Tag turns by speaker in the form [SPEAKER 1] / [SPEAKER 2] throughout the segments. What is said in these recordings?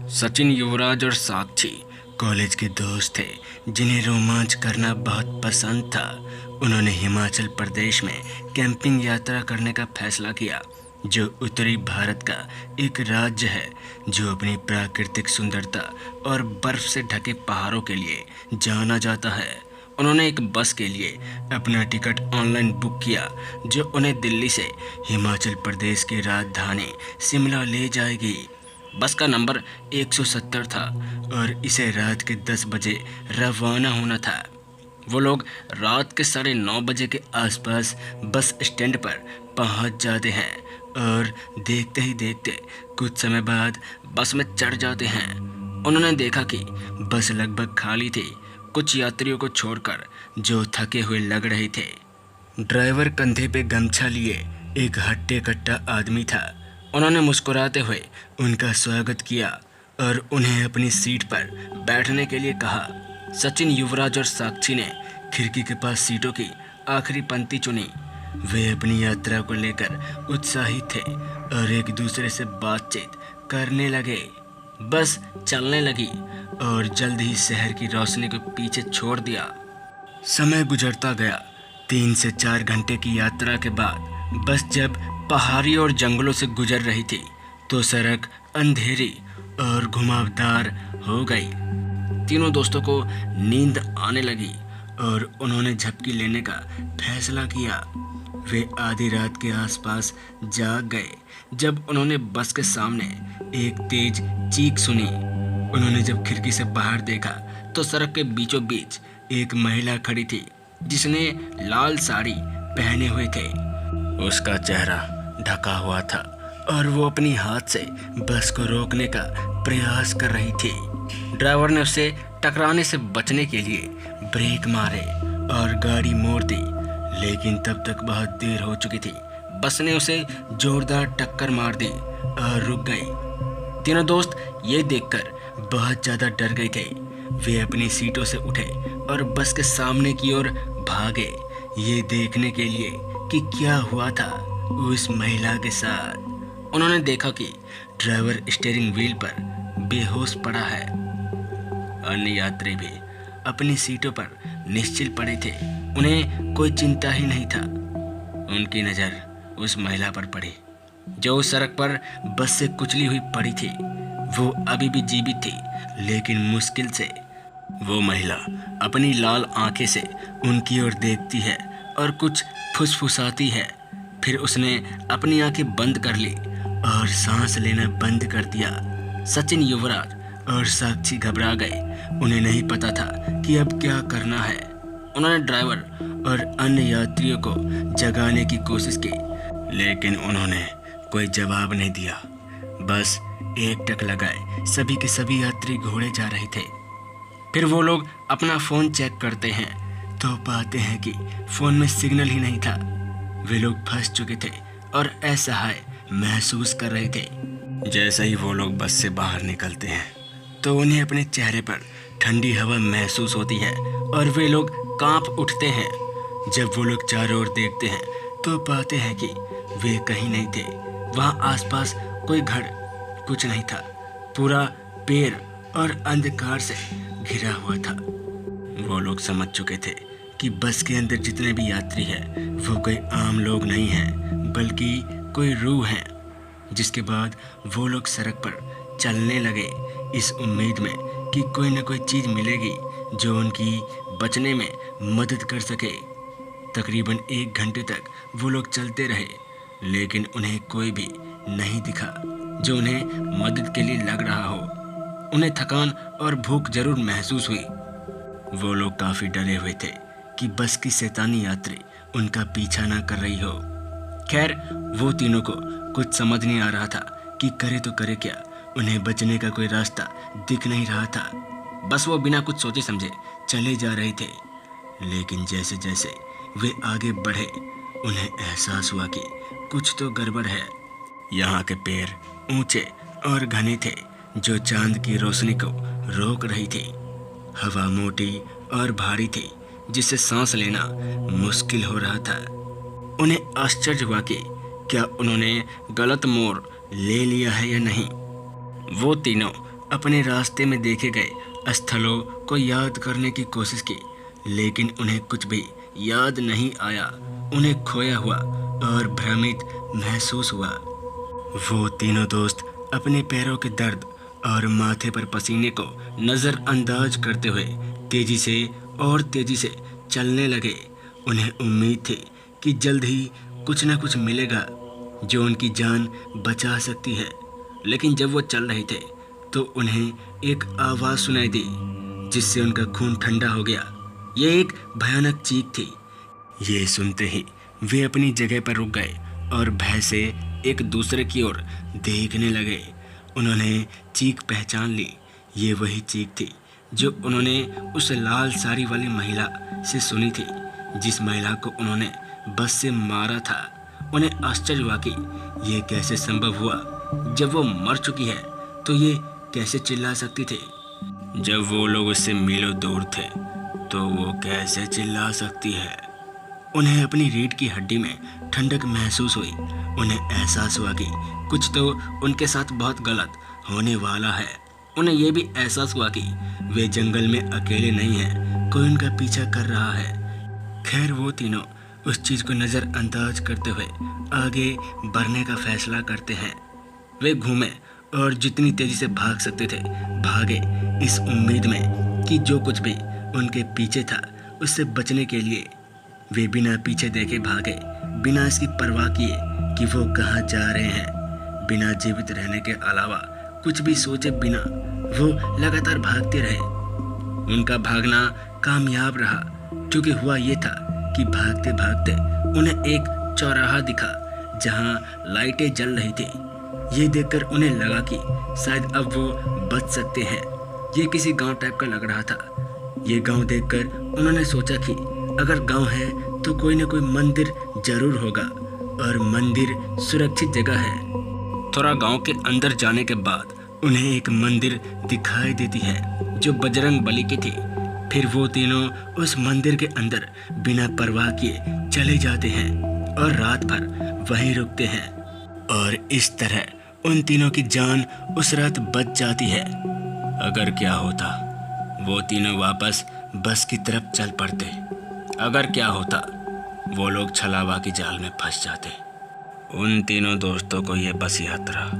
[SPEAKER 1] सचिन, युवराज और साक्षी कॉलेज के दोस्त थे जिन्हें रोमांच करना बहुत पसंद था। उन्होंने हिमाचल प्रदेश में कैंपिंग यात्रा करने का फैसला किया, जो उत्तरी भारत का एक राज्य है जो अपनी प्राकृतिक सुंदरता और बर्फ से ढके पहाड़ों के लिए जाना जाता है। उन्होंने एक बस के लिए अपना टिकट ऑनलाइन बुक किया, जो उन्हें दिल्ली से हिमाचल प्रदेश की राजधानी शिमला ले जाएगी। बस का नंबर 170 था और इसे रात के 10 बजे रवाना होना था। वो लोग रात के 9:30 बजे के आसपास बस स्टैंड पर पहुंच जाते हैं और देखते ही देखते कुछ समय बाद बस में चढ़ जाते हैं। उन्होंने देखा कि बस लगभग खाली थी, कुछ यात्रियों को छोड़कर जो थके हुए लग रहे थे। ड्राइवर कंधे पे गमछा लिए एक हट्टे कट्टा आदमी था। उन्होंने मुस्कुराते हुए उनका स्वागत किया और उन्हें अपनी सीट पर बैठने के लिए कहा। सचिन, युवराज और साक्षी ने खिड़की के पास सीटों की आखिरी पंक्ति चुनी। वे अपनी यात्रा को लेकर उत्साहित थे और एक दूसरे से बातचीत करने लगे। बस चलने लगी और जल्द ही शहर की रोशनी को पीछे छोड़ दिया। समय गुजरता गया। 3 से 4 घंटे की यात्रा के बाद बस जब पहाड़ी और जंगलों से गुजर रही थी तो सड़क अंधेरी और घुमावदार हो गई। तीनों दोस्तों को नींद आने लगी और उन्होंने झपकी लेने का फैसला किया। वे आधी रात के आसपास जाग गए जब उन्होंने बस के सामने एक तेज चीख सुनी। उन्होंने जब खिड़की से बाहर देखा तो सड़क के बीचों बीच एक महिला खड़ी थी जिसने लाल साड़ी पहने हुए थे। उसका चेहरा ढका हुआ था और वो अपनी हाथ से बस को रोकने का प्रयास कर रही थी। ड्राइवर ने उसे टकराने से बचने के लिए ब्रेक मारे और गाड़ी मोड़ दी, लेकिन तब तक बहुत देर हो चुकी थी। बस ने उसे जोरदार टक्कर मार दी और रुक गई। तीनों दोस्त ये देखकर बहुत ज़्यादा डर गए थे। वे अपनी सीटों से उठे और बस के सामने की ओर भागे, ये देखने के लिए कि क्या हुआ था उस महिला के साथ। उन्होंने देखा कि ड्राइवर स्टीयरिंग व्हील पर बेहोश पड़ा है। अन्य यात्री भी अपनी सीटों पर निश्चिल पड़े थे। उन्हें कोई चिंता ही नहीं था। उनकी नज़र उस महिला पर पड़ी जो उस सड़क पर बस से कुचली हुई पड़ी थी। वो अभी भी जीवित थी, लेकिन मुश्किल से। वो महिला अपनी लाल आंखें से उनकी ओर देखती है और कुछ फुसफुसाती है। फिर उसने अपनी आंखें बंद कर ली और सांस लेना बंद कर दिया। सचिन, युवराज और साक्षी घबरा गए। उन्हें नहीं पता था कि अब क्या करना है। उन्होंने ड्राइवर और अन्य यात्रियों को जगाने की कोशिश की, लेकिन उन्होंने कोई जवाब नहीं दिया। बस एकटक लगाए सभी के सभी यात्री घोड़े जा रहे थे। फिर वो लोग अपना फ़ोन चेक करते हैं तो पाते हैं कि फ़ोन में सिग्नल ही नहीं था। वे लोग फंस चुके थे और असहाय महसूस कर रहे थे। जैसे ही वो लोग बस से बाहर निकलते हैं तो उन्हें अपने चेहरे पर ठंडी हवा महसूस होती है और वे लोग कांप उठते हैं। जब वो लोग चारों ओर देखते हैं तो पाते हैं कि वे कहीं नहीं थे। वहाँ आसपास कोई घर कुछ नहीं था। पूरा पेड़ और अंधकार से घिरा हुआ था। वो लोग समझ चुके थे कि बस के अंदर जितने भी यात्री हैं वो कोई आम लोग नहीं हैं, बल्कि कोई रूह हैं। जिसके बाद वो लोग सड़क पर चलने लगे, इस उम्मीद में कि कोई न कोई चीज़ मिलेगी जो उनकी बचने में मदद कर सके। तकरीबन 1 घंटे तक वो लोग चलते रहे, लेकिन उन्हें कोई भी नहीं दिखा जो उन्हें मदद के लिए लग रहा हो। उन्हें थकान और भूख जरूर महसूस हुई। वो लोग काफ़ी डरे हुए थे कि बस की शैतानी यात्री उनका पीछा ना कर रही हो। खैर, वो तीनों को कुछ समझ नहीं आ रहा था कि करे तो करे क्या। उन्हें बचने का कोई रास्ता दिख नहीं रहा था। बस वो बिना कुछ सोचे समझे चले जा रहे थे। लेकिन जैसे जैसे वे आगे बढ़े उन्हें एहसास हुआ कि कुछ तो गड़बड़ है। यहाँ के पेड़ ऊंचे और घने थे जो चांद की रोशनी को रोक रही थी। हवा मोटी और भारी थी जिससे सांस लेना मुश्किल हो रहा था। उन्हें आश्चर्य हुआ कि क्या उन्होंने गलत मोड़ ले लिया है या नहीं। वो तीनों अपने रास्ते में देखे गए स्थलों को याद करने की कोशिश की, लेकिन उन्हें कुछ भी याद नहीं आया। उन्हें खोया हुआ और भ्रमित महसूस हुआ। वो तीनों दोस्त अपने पैरों के दर्द और माथे पर पसीने को नज़रअंदाज करते हुए तेजी से और तेजी से चलने लगे। उन्हें उम्मीद थी कि जल्द ही कुछ न कुछ मिलेगा जो उनकी जान बचा सकती है, लेकिन जब वो चल रहे थे तो उन्हें एक आवाज़ सुनाई दी जिससे उनका खून ठंडा हो गया। ये एक भयानक चीख थी। ये सुनते ही वे अपनी जगह पर रुक गए और भय से एक दूसरे की ओर देखने लगे। उन्होंने चीख पहचान ली। ये वही चीख थी जो उन्होंने उस लाल साड़ी वाली महिला से सुनी थी, जिस महिला को उन्होंने बस से मारा था। उन्हें आश्चर्य हुआ कि ये कैसे संभव हुआ। जब वो मर चुकी है तो ये कैसे चिल्ला सकती थी। जब वो लोग उससे मीलों दूर थे तो वो कैसे चिल्ला सकती है। उन्हें अपनी रीढ़ की हड्डी में ठंडक महसूस हुई। उन्हें एहसास हुआ कि कुछ तो उनके साथ बहुत गलत होने वाला है। उन्हें यह भी एहसास हुआ कि वे जंगल में अकेले नहीं हैं, कोई उनका पीछा कर रहा है। खैर, वो तीनों उस चीज़ को नज़रअंदाज करते हुए आगे बढ़ने का फैसला करते हैं। वे घूमे और जितनी तेज़ी से भाग सकते थे भागे, इस उम्मीद में कि जो कुछ भी उनके पीछे था उससे बचने के लिए वे बिना पीछे देखे भागे, बिना इसकी परवाह किए कि वो कहाँ जा रहे हैं। बिना जीवित रहने के अलावा कुछ भी सोचे बिना वो लगातार भागते रहे। उनका भागना कामयाब रहा, क्योंकि हुआ ये था कि भागते भागते उन्हें एक चौराहा दिखा जहाँ लाइटें जल रही थी। ये देखकर उन्हें लगा कि शायद अब वो बच सकते हैं। ये किसी गांव टाइप का लग रहा था। ये गांव देखकर उन्होंने सोचा कि अगर गांव है तो कोई न कोई मंदिर जरूर होगा, और मंदिर सुरक्षित जगह है। थोड़ा गांव के अंदर जाने के बाद उन्हें एक मंदिर दिखाई देती है जो बजरंग बली की थी। फिर वो तीनों उस मंदिर के अंदर बिना परवाह किए चले जाते हैं और रात भर वहीं रुकते हैं, और इस तरह उन तीनों की जान उस रात बच जाती है। अगर क्या होता, वो तीनों वापस बस की तरफ चल पड़ते। अगर क्या होता, वो लोग छलावा की जाल में फंस जाते। उन तीनों दोस्तों को ये बस यात्रा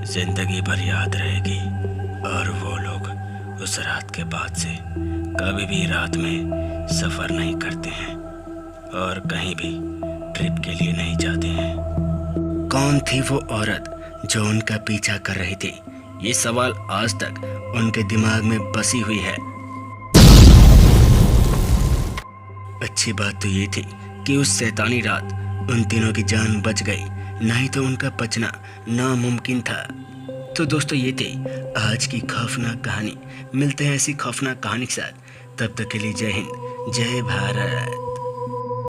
[SPEAKER 1] जिंदगी भर याद रहेगी, और वो लोग उस रात के बाद से कभी भी रात में सफ़र नहीं करते हैं और कहीं भी ट्रिप के लिए नहीं जाते हैं। कौन थी वो औरत जो उनका पीछा कर रही थी? ये सवाल आज तक उनके दिमाग में बसी हुई है। अच्छी बात तो ये थी कि उस शैतानी रात उन तीनों की जान बच गई, नहीं तो उनका बचना नामुमकिन था। तो दोस्तों, ये थी आज की खौफनाक कहानी। मिलते हैं ऐसी खौफनाक कहानी के साथ। तब तक के लिए जय हिंद, जय भारत।